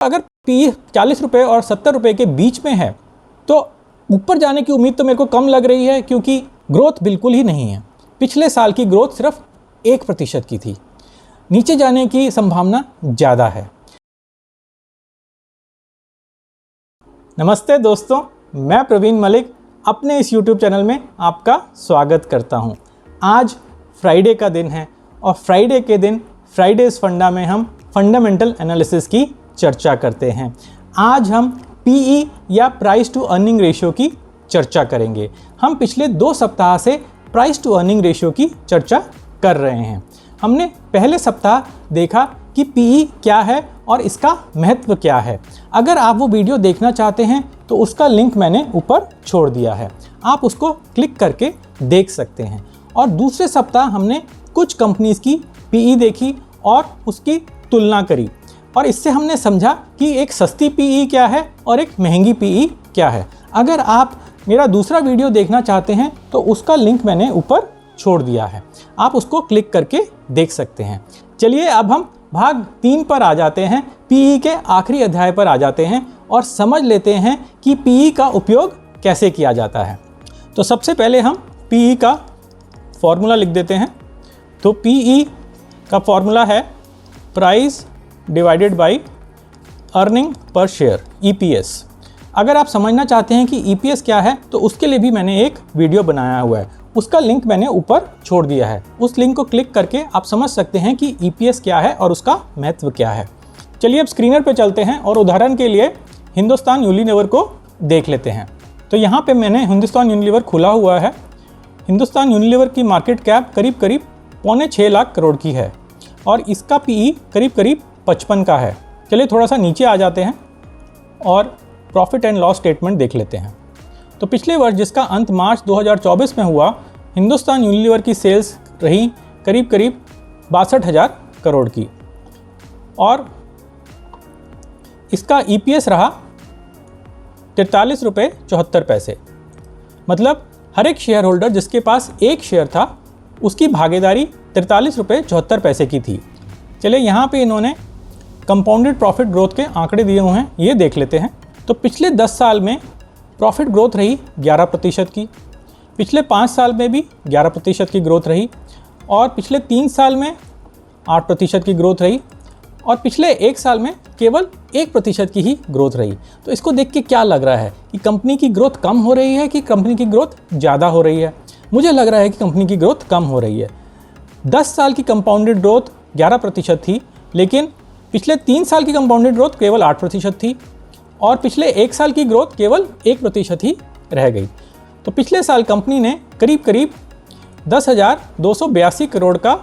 अगर पी 40 रुपये और 70 रुपये के बीच में है तो ऊपर जाने की उम्मीद तो मेरे को कम लग रही है, क्योंकि ग्रोथ बिल्कुल ही नहीं है। पिछले साल की ग्रोथ सिर्फ 1% की थी, नीचे जाने की संभावना ज़्यादा है। नमस्ते दोस्तों, मैं प्रवीण मलिक अपने इस YouTube चैनल में आपका स्वागत करता हूं। आज फ्राइडे का दिन है और फ्राइडे के दिन फ्राइडेज फंडा में हम फंडामेंटल एनालिसिस की चर्चा करते हैं। आज हम PE या प्राइस टू अर्निंग रेशियो की चर्चा करेंगे। हम पिछले 2 सप्ताह से प्राइस टू अर्निंग रेशियो की चर्चा कर रहे हैं। हमने पहले सप्ताह देखा कि PE क्या है और इसका महत्व क्या है। अगर आप वो वीडियो देखना चाहते हैं तो उसका लिंक मैंने ऊपर छोड़ दिया है, आप उसको क्लिक करके देख सकते हैं। और दूसरे सप्ताह हमने कुछ कंपनीज़ की PE देखी और उसकी तुलना करी, और इससे हमने समझा कि एक सस्ती PE क्या है और एक महंगी PE क्या है। अगर आप मेरा दूसरा वीडियो देखना चाहते हैं तो उसका लिंक मैंने ऊपर छोड़ दिया है, आप उसको क्लिक करके देख सकते हैं। चलिए अब हम भाग 3 पर आ जाते हैं, PE के आखिरी अध्याय पर आ जाते हैं और समझ लेते हैं कि PE का उपयोग कैसे किया जाता है। तो सबसे पहले हम PE का फॉर्मूला लिख देते हैं। तो PE का फॉर्मूला है price divided by earning per share, EPS। अगर आप समझना चाहते हैं कि EPS क्या है तो उसके लिए भी मैंने एक वीडियो बनाया हुआ है, उसका लिंक मैंने ऊपर छोड़ दिया है। उस लिंक को क्लिक करके आप समझ सकते हैं कि EPS क्या है और उसका महत्व क्या है। चलिए अब स्क्रीनर पे चलते हैं और उदाहरण के लिए हिंदुस्तान यूनिलीवर को देख लेते हैं। तो यहाँ पे मैंने हिंदुस्तान यूनिलीवर खुला हुआ है। हिंदुस्तान यूनिलीवर की मार्केट कैप करीब 6.25 लाख करोड़ की है और इसका PE करीब 55 का है। चलिए थोड़ा सा नीचे आ जाते हैं और प्रॉफिट एंड लॉस स्टेटमेंट देख लेते हैं। तो पिछले वर्ष जिसका अंत मार्च 2024 में हुआ, हिंदुस्तान यूनिलीवर की सेल्स रही करीब 62,000 करोड़ की और इसका EPS रहा 43 रुपये 74 पैसे। मतलब हर एक शेयर होल्डर जिसके पास एक शेयर था उसकी भागीदारी 43 रुपये 74 पैसे की थी। चलिए यहाँ पे इन्होंने कंपाउंडेड प्रॉफिट ग्रोथ के आंकड़े दिए हुए हैं, ये देख लेते हैं। तो पिछले 10 साल में प्रॉफिट ग्रोथ रही 11% की, पिछले 5 साल में भी 11% की ग्रोथ रही, और पिछले 3 साल में 8% की ग्रोथ रही, और पिछले 1 साल में केवल 1% की ही ग्रोथ रही। तो इसको देख के क्या लग रहा है कि कंपनी की ग्रोथ कम हो रही है कि कंपनी की ग्रोथ ज़्यादा हो रही है? मुझे लग रहा है कि कंपनी की ग्रोथ कम हो रही है। 10 साल की कंपाउंडेड ग्रोथ 11% थी, लेकिन पिछले 3 साल की कंपाउंडेड ग्रोथ केवल 8% थी और पिछले 1 साल की ग्रोथ केवल 1% ही रह गई। तो पिछले साल कंपनी ने करीब 10,282 करोड़ का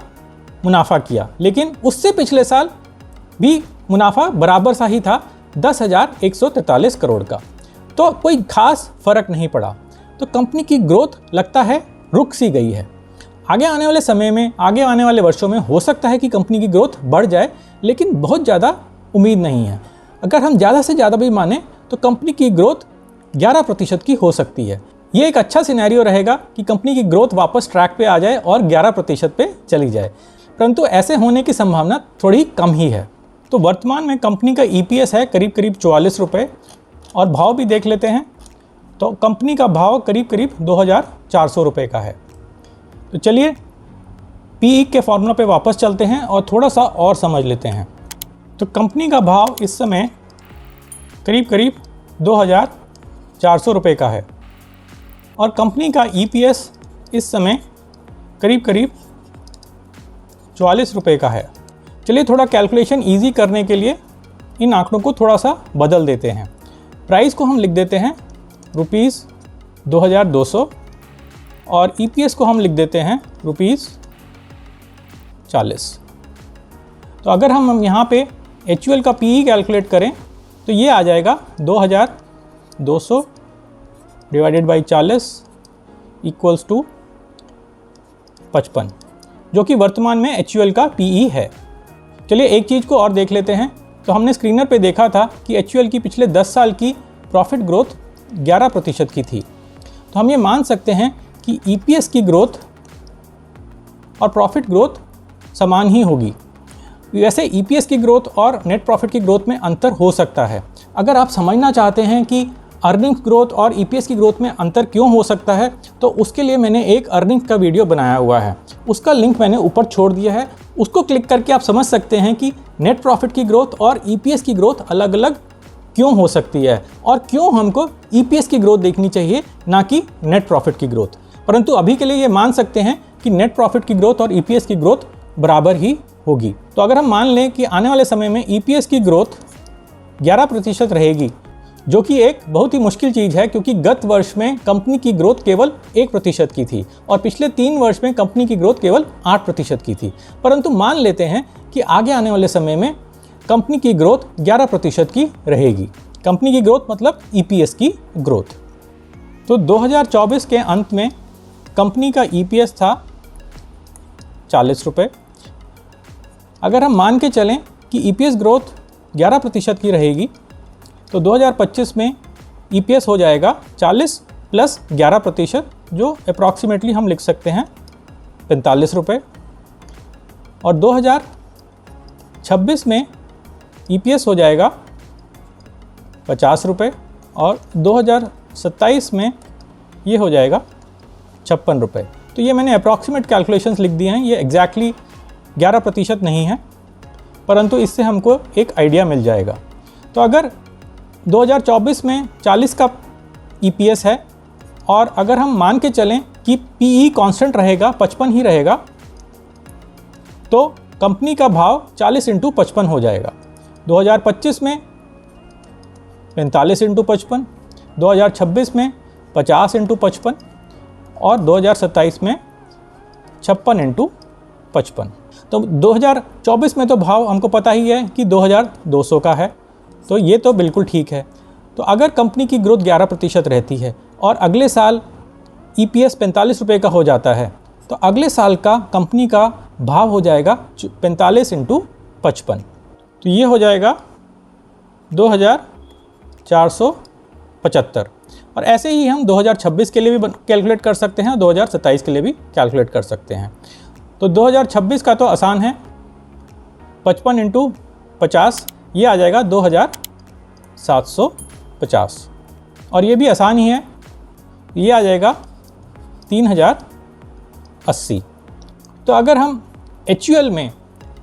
मुनाफा किया, लेकिन उससे पिछले साल भी मुनाफा बराबर सा ही था 10,143 करोड़ का। तो कोई खास फर्क नहीं पड़ा। तो कंपनी की ग्रोथ लगता है रुक सी गई है। आगे आने वाले समय में, आगे आने वाले वर्षों में हो सकता है कि कंपनी की ग्रोथ बढ़ जाए, लेकिन बहुत ज़्यादा उम्मीद नहीं है। अगर हम ज़्यादा से ज़्यादा भी माने तो कंपनी की ग्रोथ 11% की हो सकती है। ये एक अच्छा सिनेरियो रहेगा कि कंपनी की ग्रोथ वापस ट्रैक पे आ जाए और 11% पे चली जाए, परंतु ऐसे होने की संभावना थोड़ी कम ही है। तो वर्तमान में कंपनी का EPS है करीब 44 रुपये और भाव भी देख लेते हैं। तो कंपनी का भाव करीब 2,400 रुपये का है। तो चलिए PE के फॉर्मूला पे वापस चलते हैं और थोड़ा सा और समझ लेते हैं। तो कंपनी का भाव इस समय करीब 2,400 रुपये का है और कंपनी का EPS इस समय करीब 44 रुपये का है। चलिए थोड़ा कैलकुलेशन इजी करने के लिए इन आंकड़ों को थोड़ा सा बदल देते हैं। प्राइस को हम लिख देते हैं ₹2,200 और EPS को हम लिख देते हैं ₹40। तो अगर हम यहाँ पे HUL का PE कैलकुलेट करें तो ये आ जाएगा 2,200 डिवाइडेड बाई 40 इक्वल्स टू 55, जो कि वर्तमान में HUL का PE है। चलिए एक चीज़ को और देख लेते हैं। तो हमने स्क्रीनर पे देखा था कि HUL की पिछले 10 साल की प्रॉफिट ग्रोथ 11% की थी। तो हम ये मान सकते हैं कि EPS की ग्रोथ और प्रॉफिट ग्रोथ समान ही होगी। वैसे ईपीएस की ग्रोथ और नेट प्रॉफिट की ग्रोथ में अंतर हो सकता है। अगर आप समझना चाहते हैं कि अर्निंग्स ग्रोथ और ईपीएस की ग्रोथ में अंतर क्यों हो सकता है, तो उसके लिए मैंने एक अर्निंग्स का वीडियो बनाया हुआ है, उसका लिंक मैंने ऊपर छोड़ दिया है। उसको क्लिक करके आप समझ सकते हैं कि नेट प्रॉफिट की ग्रोथ और ईपीएस की ग्रोथ अलग अलग क्यों हो सकती है और क्यों हमको ईपीएस की ग्रोथ देखनी चाहिए, ना कि नेट प्रॉफिट की ग्रोथ। परंतु अभी के लिए ये मान सकते हैं कि नेट प्रॉफिट की ग्रोथ और ईपीएस की ग्रोथ बराबर ही होगी। तो अगर हम मान लें कि आने वाले समय में ईपीएस की ग्रोथ 11% रहेगी, जो कि एक बहुत ही मुश्किल चीज़ है, क्योंकि गत वर्ष में कंपनी की ग्रोथ केवल 1% की थी और पिछले 3 वर्ष में कंपनी की ग्रोथ केवल 8% की थी। परंतु मान लेते हैं कि आगे आने वाले समय में कंपनी की ग्रोथ 11% की रहेगी। कंपनी की ग्रोथ मतलब ईपीएस की ग्रोथ। तो 2024 के अंत में कंपनी का ईपीएस था 40 रुपये। अगर हम मान के चलें कि ईपीएस ग्रोथ 11% की रहेगी, तो 2025 में ईपीएस हो जाएगा 40 प्लस 11%, जो अप्रॉक्सीमेटली हम लिख सकते हैं 45 रुपये। और 2026 में ईपीएस हो जाएगा 50 रुपये और 2027 में ये हो जाएगा 56 रुपये। तो ये मैंने अप्रॉक्सीमेट कैलकुलेशंस लिख दिए हैं, ये एग्जैक्टली 11% नहीं है, परंतु इससे हमको एक आइडिया मिल जाएगा। तो अगर 2024 में 40 का ईपीएस है और अगर हम मान के चलें कि पीई कांस्टेंट रहेगा, 55 ही रहेगा, तो कंपनी का भाव 40 × 55 हो जाएगा। 2025 में 45 × 55, 2026 में 50 × 55 और 2027 में 56 × 55। तो 2024 में तो भाव हमको पता ही है कि 2200 का है, तो ये तो बिल्कुल ठीक है। तो अगर कंपनी की ग्रोथ 11% रहती है और अगले साल ईपीएस 45 रुपये का हो जाता है, तो अगले साल का कंपनी का भाव हो जाएगा 45 × 55, तो ये हो जाएगा 2475। और ऐसे ही हम 2026 के लिए भी कैलकुलेट कर सकते हैं और 2027 के लिए भी कैलकुलेट कर सकते हैं। तो 2026 का तो आसान है, 55 × 50 ये आ जाएगा 2750, और ये भी आसान ही है, ये आ जाएगा 3080। तो अगर हम एचयूएल में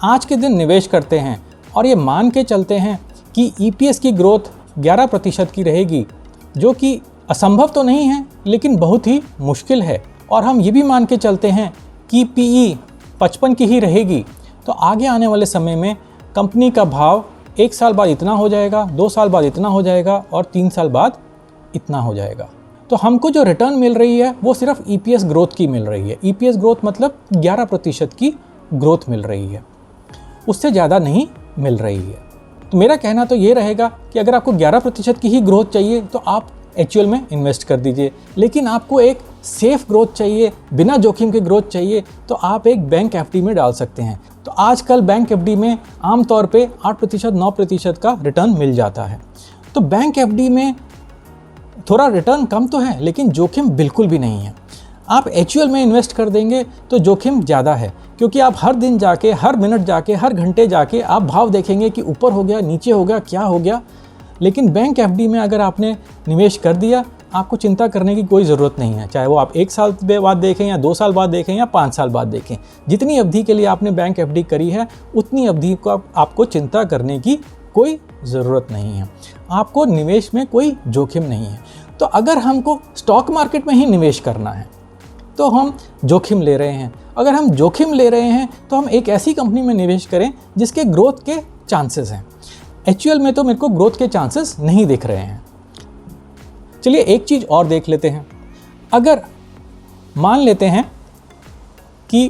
आज के दिन निवेश करते हैं और ये मान के चलते हैं कि ईपीएस की ग्रोथ 11% की रहेगी, जो कि असंभव तो नहीं है लेकिन बहुत ही मुश्किल है, और हम ये भी मान के चलते हैं कि पीई 55 की ही रहेगी, तो आगे आने वाले समय में कंपनी का भाव 1 साल बाद इतना हो जाएगा, 2 साल बाद इतना हो जाएगा और 3 साल बाद इतना हो जाएगा। तो हमको जो रिटर्न मिल रही है वो सिर्फ ईपीएस ग्रोथ की मिल रही है। ईपीएस ग्रोथ मतलब 11% की ग्रोथ मिल रही है, उससे ज़्यादा नहीं मिल रही है। तो मेरा कहना तो ये रहेगा कि अगर आपको 11% की ही ग्रोथ चाहिए तो आप एचयूएल में इन्वेस्ट कर दीजिए, लेकिन आपको एक सेफ ग्रोथ चाहिए, बिना जोखिम के ग्रोथ चाहिए, तो आप एक बैंक एफडी में डाल सकते हैं। तो आजकल बैंक एफडी में आमतौर पे 8% 9% का रिटर्न मिल जाता है। तो बैंक एफडी में थोड़ा रिटर्न कम तो है लेकिन जोखिम बिल्कुल भी नहीं है। आप एचयूएल में इन्वेस्ट कर देंगे तो जोखिम ज़्यादा है, क्योंकि आप हर दिन जाके, हर मिनट जाके, हर घंटे जाके आप भाव देखेंगे कि ऊपर हो गया, नीचे हो गया, क्या हो गया। लेकिन बैंक एफडी में अगर आपने निवेश कर दिया, आपको चिंता करने की कोई ज़रूरत नहीं है, चाहे वो आप 1 साल बाद देखें या 2 साल बाद देखें या 5 साल बाद देखें। जितनी अवधि के लिए आपने बैंक एफडी करी है उतनी अवधि को आपको चिंता करने की कोई ज़रूरत नहीं है, आपको निवेश में कोई जोखिम नहीं है। तो अगर हमको स्टॉक मार्केट में ही निवेश करना है तो हम जोखिम ले रहे हैं। अगर हम जोखिम ले रहे हैं तो हम एक ऐसी कंपनी में निवेश करें जिसके ग्रोथ के चांसेस हैं। एचयूएल में तो मेरे को ग्रोथ के चांसेस नहीं दिख रहे हैं। चलिए एक चीज़ और देख लेते हैं। अगर मान लेते हैं कि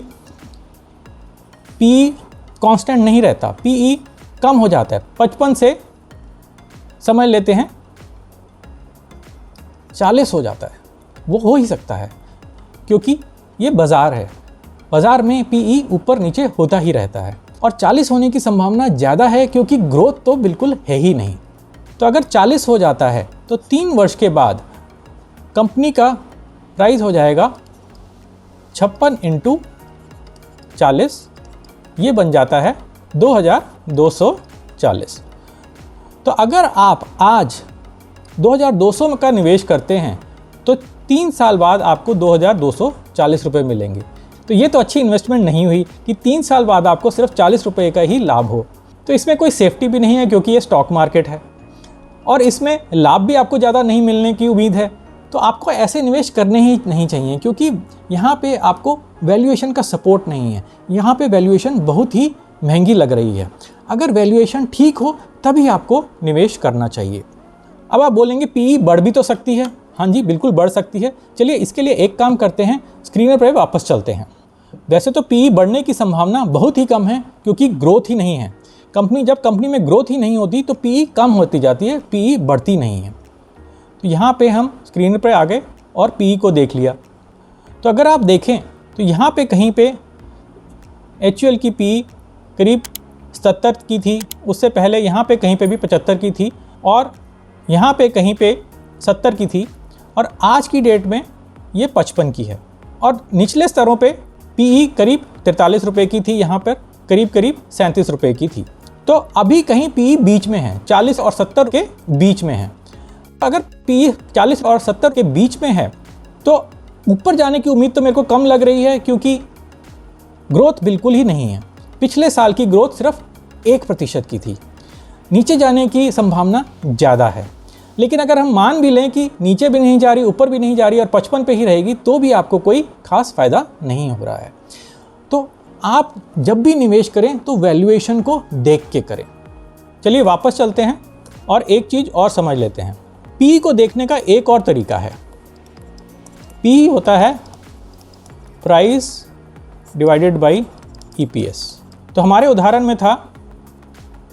पीई कांस्टेंट नहीं रहता, पीई कम हो जाता है, 55 से समझ लेते हैं 40 हो जाता है, वो हो ही सकता है क्योंकि ये बाज़ार है, बाज़ार में पीई ऊपर नीचे होता ही रहता है, और 40 होने की संभावना ज़्यादा है क्योंकि ग्रोथ तो बिल्कुल है ही नहीं। तो अगर 40 हो जाता है तो 3 वर्ष के बाद कंपनी का प्राइस हो जाएगा 56 × 40, ये बन जाता है 2240। तो अगर आप आज 2200 का निवेश करते हैं तो 3 साल बाद आपको 2240 रुपये मिलेंगे। तो ये तो अच्छी इन्वेस्टमेंट नहीं हुई कि 3 साल बाद आपको सिर्फ 40 रुपये का ही लाभ हो। तो इसमें कोई सेफ्टी भी नहीं है क्योंकि ये स्टॉक मार्केट है और इसमें लाभ भी आपको ज़्यादा नहीं मिलने की उम्मीद है। तो आपको ऐसे निवेश करने ही नहीं चाहिए क्योंकि यहाँ पे आपको वैल्यूएशन का सपोर्ट नहीं है। यहाँ पे वैल्यूएशन बहुत ही महंगी लग रही है। अगर वैल्यूएशन ठीक हो तभी आपको निवेश करना चाहिए। अब आप बोलेंगे पीई बढ़ भी तो सकती है। हाँ जी, बिल्कुल बढ़ सकती है। चलिए इसके लिए एक काम करते हैं, स्क्रीन पर वापस चलते हैं। वैसे तो पीई बढ़ने की संभावना बहुत ही कम है क्योंकि ग्रोथ ही नहीं है। जब कंपनी में ग्रोथ ही नहीं होती तो पीई कम होती जाती है, पीई बढ़ती नहीं है। तो यहाँ पे हम स्क्रीन पर आ गए और पीई को देख लिया। तो अगर आप देखें तो यहाँ पे कहीं पे HUL की पीई करीब 77 की थी, उससे पहले यहाँ पे कहीं पे भी 75 की थी और यहाँ पे कहीं पे 70 की थी और आज की डेट में ये 55 की है। और निचले स्तरों पे पीई करीब 43 रुपये की थी, यहाँ पर करीब 37 रुपये की थी। तो अभी कहीं पीई बीच में है, 40 और 70 के बीच में है। अगर पीई 40 और 70 के बीच में है तो ऊपर जाने की उम्मीद तो मेरे को कम लग रही है क्योंकि ग्रोथ बिल्कुल ही नहीं है। पिछले साल की ग्रोथ सिर्फ 1% की थी। नीचे जाने की संभावना ज़्यादा है। लेकिन अगर हम मान भी लें कि नीचे भी नहीं जा रही, ऊपर भी नहीं जा रही और 55 पे ही रहेगी तो भी आपको कोई खास फ़ायदा नहीं हो रहा है। तो आप जब भी निवेश करें तो वैल्यूएशन को देख के करें। चलिए वापस चलते हैं और एक चीज़ और समझ लेते हैं। पी को देखने का एक और तरीका है। पी होता है प्राइस डिवाइडेड बाई EPS। तो हमारे उदाहरण में था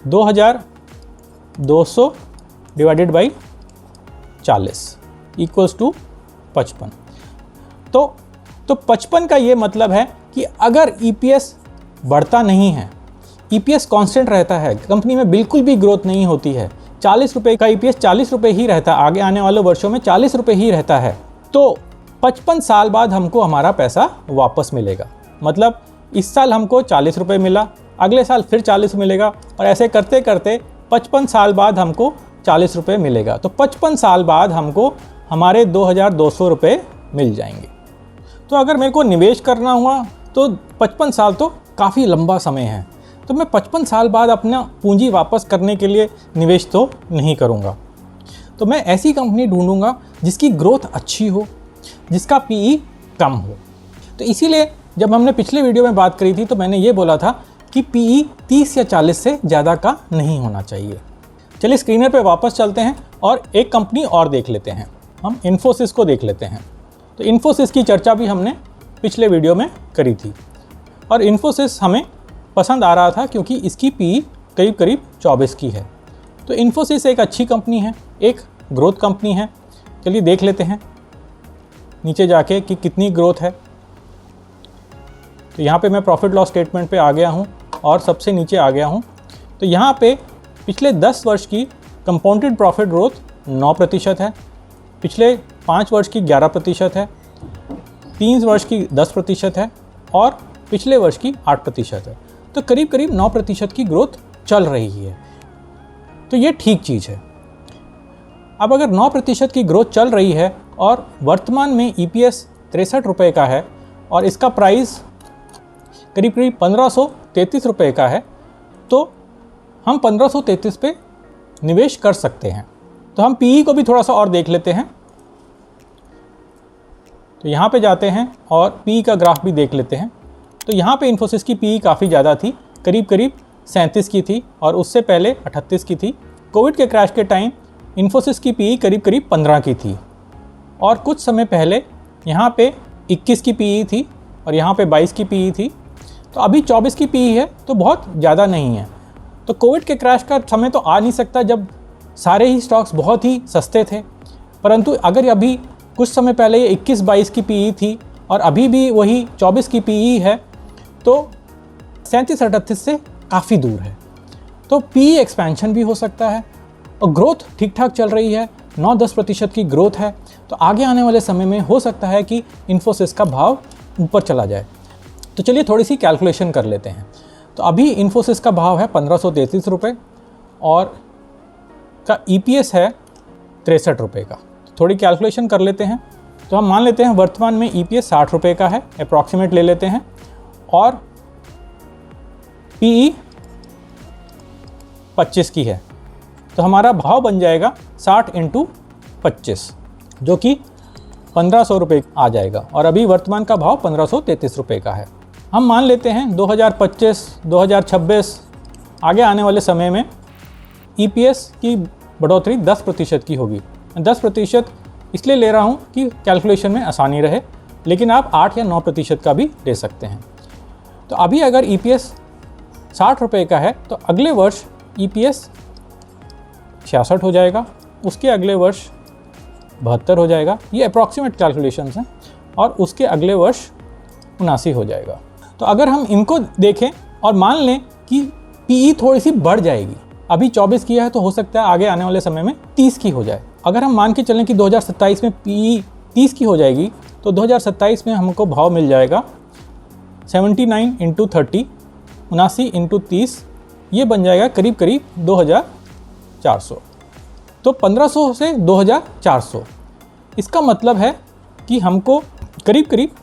2200 डिवाइडेड बाई 40 इक्वल्स टू 55। तो 55 का ये मतलब है कि अगर EPS बढ़ता नहीं है, EPS कांस्टेंट रहता है, कंपनी में बिल्कुल भी ग्रोथ नहीं होती है, 40 रुपये का EPS 40 रुपये ही रहता है, आगे आने वाले वर्षों में 40 रुपये ही रहता है, तो 55 साल बाद हमको हमारा पैसा वापस मिलेगा। मतलब इस साल हमको 40 रुपये मिला, अगले साल फिर 40 मिलेगा और ऐसे करते करते 55 साल बाद हमको 40 रुपये मिलेगा। तो 55 साल बाद हमको हमारे 2200 रुपये मिल जाएंगे। तो अगर मेरे को निवेश करना हुआ तो 55 साल तो काफ़ी लंबा समय है। तो मैं 55 साल बाद अपना पूंजी वापस करने के लिए निवेश तो नहीं करूँगा। तो मैं ऐसी कंपनी ढूंढूंगा जिसकी ग्रोथ अच्छी हो, जिसका PE कम हो। तो इसीलिए जब हमने पिछले वीडियो में बात करी थी तो मैंने ये बोला था कि PE 30 या 40 से ज़्यादा का नहीं होना चाहिए। चलिए स्क्रीनर पे वापस चलते हैं और एक कंपनी और देख लेते हैं। हम इन्फोसिस को देख लेते हैं। तो इन्फोसिस की चर्चा भी हमने पिछले वीडियो में करी थी और इन्फोसिस हमें पसंद आ रहा था क्योंकि इसकी PE करीब 24 की है। तो इन्फोसिस एक अच्छी कंपनी है, एक ग्रोथ कंपनी है। चलिए देख लेते हैं नीचे जाके कि कितनी ग्रोथ है। तो यहाँ पे मैं प्रॉफिट लॉस स्टेटमेंट पे आ गया हूँ और सबसे नीचे आ गया हूँ। तो यहाँ पे पिछले 10 वर्ष की कंपाउंडेड प्रॉफिट ग्रोथ 9% है, पिछले 5 वर्ष की 11% है, 3 वर्ष की 10% है और पिछले वर्ष की 8% है। तो करीब 9% की ग्रोथ चल रही है। तो ये ठीक चीज़ है। अब अगर 9% की ग्रोथ चल रही है और वर्तमान में EPS 63 रुपये का है और इसका प्राइस करीब 1533 रुपये का है, तो हम 1533 पे निवेश कर सकते हैं। तो हम PE को भी थोड़ा सा और देख लेते हैं। तो यहाँ पे जाते हैं और PE का ग्राफ भी देख लेते हैं। तो यहाँ पे इन्फोसिस की PE काफ़ी ज़्यादा थी, करीब 37 की थी और उससे पहले 38 की थी। कोविड के क्रैश के टाइम इन्फोसिस की PE करीब 15 की थी और कुछ समय पहले यहाँ पे 21 की PE थी और यहाँ पे 22 की PE थी। तो अभी 24 की PE है, तो बहुत ज़्यादा नहीं है। तो कोविड के क्रैश का समय तो आ नहीं सकता जब सारे ही स्टॉक्स बहुत ही सस्ते थे, परंतु अगर अभी कुछ समय पहले ये 21-22 की PE थी और अभी भी वही 24 की PE है, तो 37-38 से काफ़ी दूर है। तो PE एक्सपेंशन भी हो सकता है और ग्रोथ ठीक ठाक चल रही है, 9-10% की ग्रोथ है। तो आगे आने वाले समय में हो सकता है कि इन्फोसिस का भाव ऊपर चला जाए। तो चलिए थोड़ी सी कैलकुलेशन कर लेते हैं। तो अभी इन्फोसिस का भाव है 1533 रुपये और का EPS है 63 रुपये का। थोड़ी कैलकुलेशन कर लेते हैं। तो हम मान लेते हैं वर्तमान में EPS 60 रुपये का है, अप्रॉक्सीमेट ले लेते हैं, और PE 25 की है। तो हमारा भाव बन जाएगा 60 × 25 जो कि 1500 रुपये आ जाएगा, और अभी वर्तमान का भाव 1533 रुपये का है। हम मान लेते हैं 2025, 2026 आगे आने वाले समय में EPS की बढ़ोतरी 10% की होगी। 10% इसलिए ले रहा हूँ कि कैलकुलेशन में आसानी रहे, लेकिन आप 8 या 9% का भी ले सकते हैं। तो अभी अगर EPS 60 रुपये का है तो अगले वर्ष EPS 66 हो जाएगा, उसके अगले वर्ष 72 हो जाएगा, ये अप्रॉक्सीमेट कैलकुलेशंस हैं, और उसके अगले वर्ष 79 हो जाएगा। तो अगर हम इनको देखें और मान लें कि PE थोड़ी सी बढ़ जाएगी, अभी 24 की है तो हो सकता है आगे आने वाले समय में 30 की हो जाए। अगर हम मान के चलें कि 2027 में PE 30 की हो जाएगी तो 2027 में हमको भाव मिल जाएगा 79 × 30, 79 × 30, ये बन जाएगा करीब करीब 2400। तो 1500 से 2400, इसका मतलब है कि हमको करीब करीब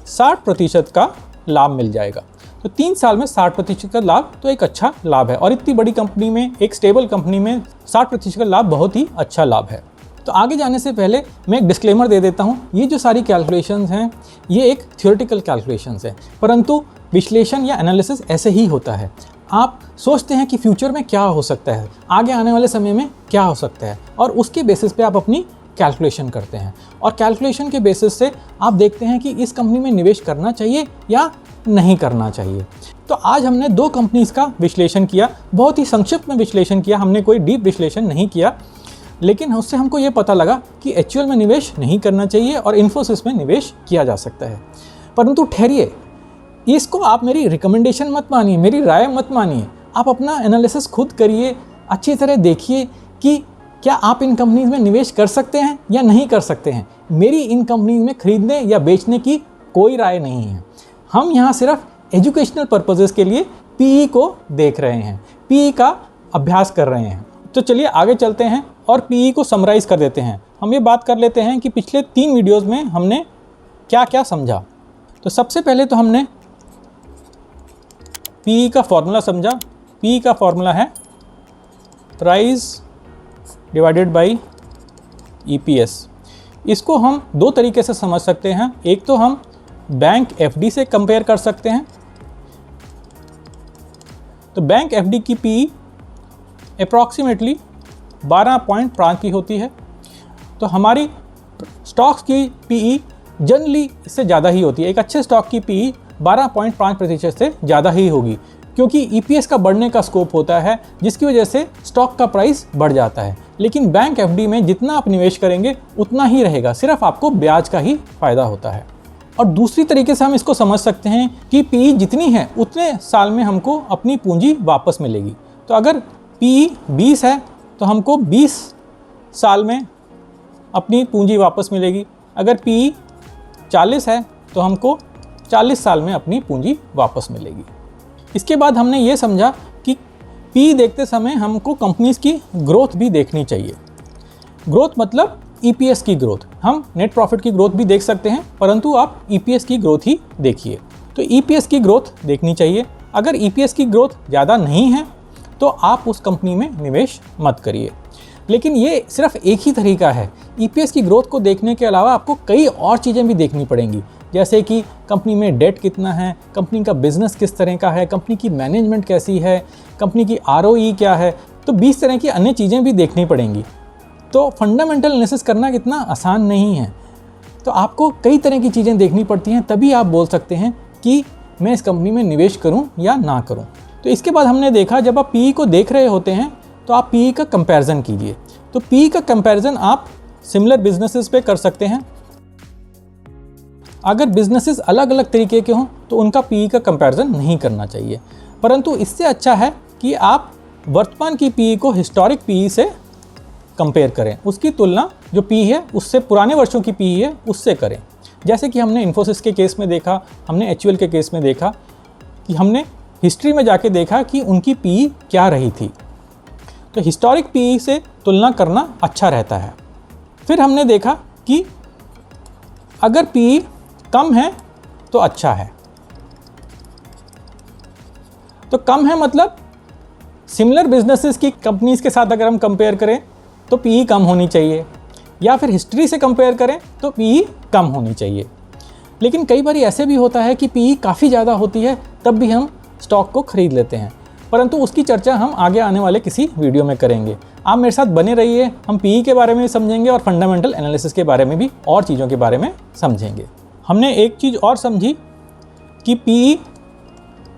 60% का लाभ मिल जाएगा। तो 3 साल में 60% का लाभ तो एक अच्छा लाभ है, और इतनी बड़ी कंपनी में, एक स्टेबल कंपनी में 60% का लाभ बहुत ही अच्छा लाभ है। तो आगे जाने से पहले मैं एक डिस्क्लेमर दे देता हूँ, ये जो सारी कैलकुलेशंस हैं ये एक थियोरेटिकल कैलकुलेशंस है, परंतु विश्लेषण या एनालिसिस ऐसे ही होता है। आप सोचते हैं कि फ्यूचर में क्या हो सकता है, आगे आने वाले समय में क्या हो सकता है, और उसके बेसिस पे आप अपनी कैलकुलेशन करते हैं, और कैलकुलेशन के बेसिस से आप देखते हैं कि इस कंपनी में निवेश करना चाहिए या नहीं करना चाहिए। तो आज हमने 2 कंपनीज़ का विश्लेषण किया, बहुत ही संक्षिप्त में विश्लेषण किया, हमने कोई डीप विश्लेषण नहीं किया, लेकिन उससे हमको ये पता लगा कि HUL में निवेश नहीं करना चाहिए और इन्फोसिस में निवेश किया जा सकता है। परंतु ठहरिए, इसको आप मेरी रिकमेंडेशन मत मानिए, मेरी राय मत मानिए, आप अपना एनालिसिस खुद करिए, अच्छी तरह देखिए कि क्या आप इन कंपनीज़ में निवेश कर सकते हैं या नहीं कर सकते हैं। मेरी इन कंपनीज़ में खरीदने या बेचने की कोई राय नहीं है। हम यहाँ सिर्फ एजुकेशनल पर्पसेस के लिए PE को देख रहे हैं, PE का अभ्यास कर रहे हैं। तो चलिए आगे चलते हैं और PE को समराइज़ कर देते हैं। हम ये बात कर लेते हैं कि पिछले 3 वीडियोज़ में हमने क्या क्या समझा। तो सबसे पहले तो हमने PE का फॉर्मूला समझा। PE का फॉर्मूला है प्राइस डिवाइडेड बाई EPS। इसको हम 2 तरीके से समझ सकते हैं। एक तो हम बैंक FD से कंपेयर कर सकते हैं। तो बैंक FD की PE अप्रॉक्सीमेटली 12.5 की होती है। तो हमारी स्टॉक्स की PE जनरली इससे ज़्यादा ही होती है। एक अच्छे स्टॉक की PE 12.5% से ज़्यादा ही होगी, क्योंकि EPS का बढ़ने का स्कोप होता है, जिसकी वजह से स्टॉक का प्राइस बढ़ जाता है। लेकिन बैंक FD में जितना आप निवेश करेंगे उतना ही रहेगा, सिर्फ आपको ब्याज का ही फ़ायदा होता है। और दूसरी तरीके से हम इसको समझ सकते हैं कि PE जितनी है उतने साल में हमको अपनी पूंजी वापस मिलेगी। तो अगर PE 20 है तो हमको 20 साल में अपनी पूंजी वापस मिलेगी। अगर PE 40 है तो हमको 40 साल में अपनी पूंजी वापस मिलेगी। इसके बाद हमने ये समझा कि PE देखते समय हमको कंपनीज़ की ग्रोथ भी देखनी चाहिए। ग्रोथ मतलब EPS की ग्रोथ। हम नेट प्रॉफिट की ग्रोथ भी देख सकते हैं, परंतु आप EPS की ग्रोथ ही देखिए। तो EPS की ग्रोथ देखनी चाहिए। अगर EPS की ग्रोथ ज़्यादा नहीं है तो आप उस कंपनी में निवेश मत करिए। लेकिन ये सिर्फ एक ही तरीका है। EPS की ग्रोथ को देखने के अलावा आपको कई और चीज़ें भी देखनी पड़ेंगी, जैसे कि कंपनी में डेट कितना है, कंपनी का बिजनेस किस तरह का है, कंपनी की मैनेजमेंट कैसी है, कंपनी की ROE क्या है। तो 20 तरह की अन्य चीज़ें भी देखनी पड़ेंगी। तो फंडामेंटल एनालिसिस करना इतना आसान नहीं है। तो आपको कई तरह की चीज़ें देखनी पड़ती हैं, तभी आप बोल सकते हैं कि मैं इस कंपनी में निवेश करूं या ना करूं। तो इसके बाद हमने देखा, जब आप PE को देख रहे होते हैं तो आप PE का कंपैरिजन कीजिए। तो PE का कंपैरिजन आप सिमिलर बिजनेसेस पे कर सकते हैं। अगर बिजनेसेस अलग अलग तरीके के हों तो उनका PE का कंपैरिजन नहीं करना चाहिए, परंतु इससे अच्छा है कि आप वर्तमान की PE को हिस्टोरिक PE से कंपेयर करें। उसकी तुलना जो PE है उससे पुराने वर्षों की PE है उससे करें। जैसे कि हमने इन्फोसिस के केस में देखा, हमने HUL के केस में देखा कि हमने हिस्ट्री में जाके देखा कि उनकी पीई क्या रही थी। तो हिस्टोरिक पीई से तुलना करना अच्छा रहता है। फिर हमने देखा कि अगर पीई कम है तो अच्छा है। तो कम है मतलब सिमिलर बिजनेसेस की कंपनीज के साथ अगर हम कंपेयर करें तो पीई कम होनी चाहिए, या फिर हिस्ट्री से कंपेयर करें तो पीई कम होनी चाहिए। लेकिन कई बार ऐसे भी होता है कि पीई काफ़ी ज़्यादा होती है, तब भी हम स्टॉक को खरीद लेते हैं, परंतु उसकी चर्चा हम आगे आने वाले किसी वीडियो में करेंगे। आप मेरे साथ बने रहिए, हम पीई के बारे में भी समझेंगे और फंडामेंटल एनालिसिस के बारे में भी और चीज़ों के बारे में समझेंगे। हमने एक चीज़ और समझी कि पीई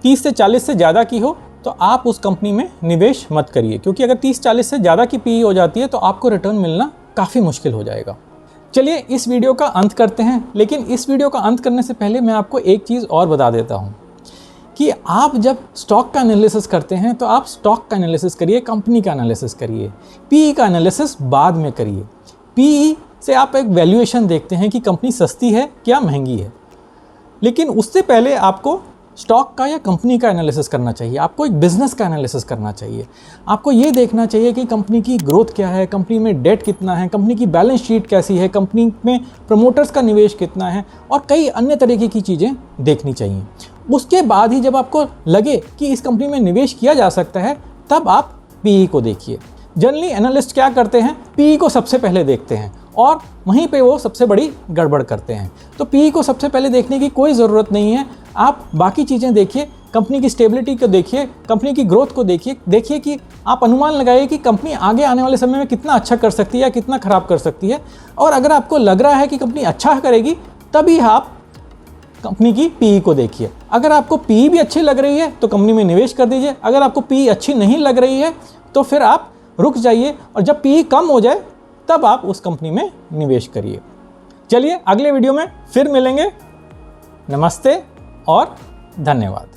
30 से 40 से ज़्यादा की हो तो आप उस कंपनी में निवेश मत करिए, क्योंकि अगर 30-40 से ज़्यादा की पीई हो जाती है तो आपको रिटर्न मिलना काफ़ी मुश्किल हो जाएगा। चलिए इस वीडियो का अंत करते हैं, लेकिन इस वीडियो का अंत करने से पहले मैं आपको एक चीज़ और बता देता हूँ कि आप जब स्टॉक का एनालिसिस करते हैं तो आप स्टॉक का एनालिसिस करिए, कंपनी का एनालिसिस करिए, पीई का एनालिसिस बाद में करिए। पीई से आप एक वैल्यूएशन देखते हैं कि कंपनी सस्ती है क्या महंगी है, लेकिन उससे पहले आपको स्टॉक का या कंपनी का एनालिसिस करना चाहिए, आपको एक बिज़नेस का एनालिसिस करना चाहिए। आपको ये देखना चाहिए कि कंपनी की ग्रोथ क्या है, कंपनी में डेट कितना है, कंपनी की बैलेंस शीट कैसी है, कंपनी में प्रमोटर्स का निवेश कितना है, और कई अन्य तरीके की चीज़ें देखनी चाहिए। उसके बाद ही जब आपको लगे कि इस कंपनी में निवेश किया जा सकता है, तब आप पीई को देखिए। जनरली एनालिस्ट क्या करते हैं, पीई को सबसे पहले देखते हैं और वहीं पे वो सबसे बड़ी गड़बड़ करते हैं। तो पीई को सबसे पहले देखने की कोई ज़रूरत नहीं है, आप बाकी चीज़ें देखिए, कंपनी की स्टेबिलिटी को देखिए, कंपनी की ग्रोथ को देखिए कि आप अनुमान लगाइए कि कंपनी आगे आने वाले समय में कितना अच्छा कर सकती है या कितना ख़राब कर सकती है। और अगर आपको लग रहा है कि कंपनी अच्छा करेगी, तभी आप कंपनी की पीई को देखिए। अगर आपको पीई भी अच्छी लग रही है तो कंपनी में निवेश कर दीजिए, अगर आपको पीई अच्छी नहीं लग रही है तो फिर आप रुक जाइए और जब पीई कम हो जाए तब आप उस कंपनी में निवेश करिए। चलिए अगले वीडियो में फिर मिलेंगे। नमस्ते और धन्यवाद।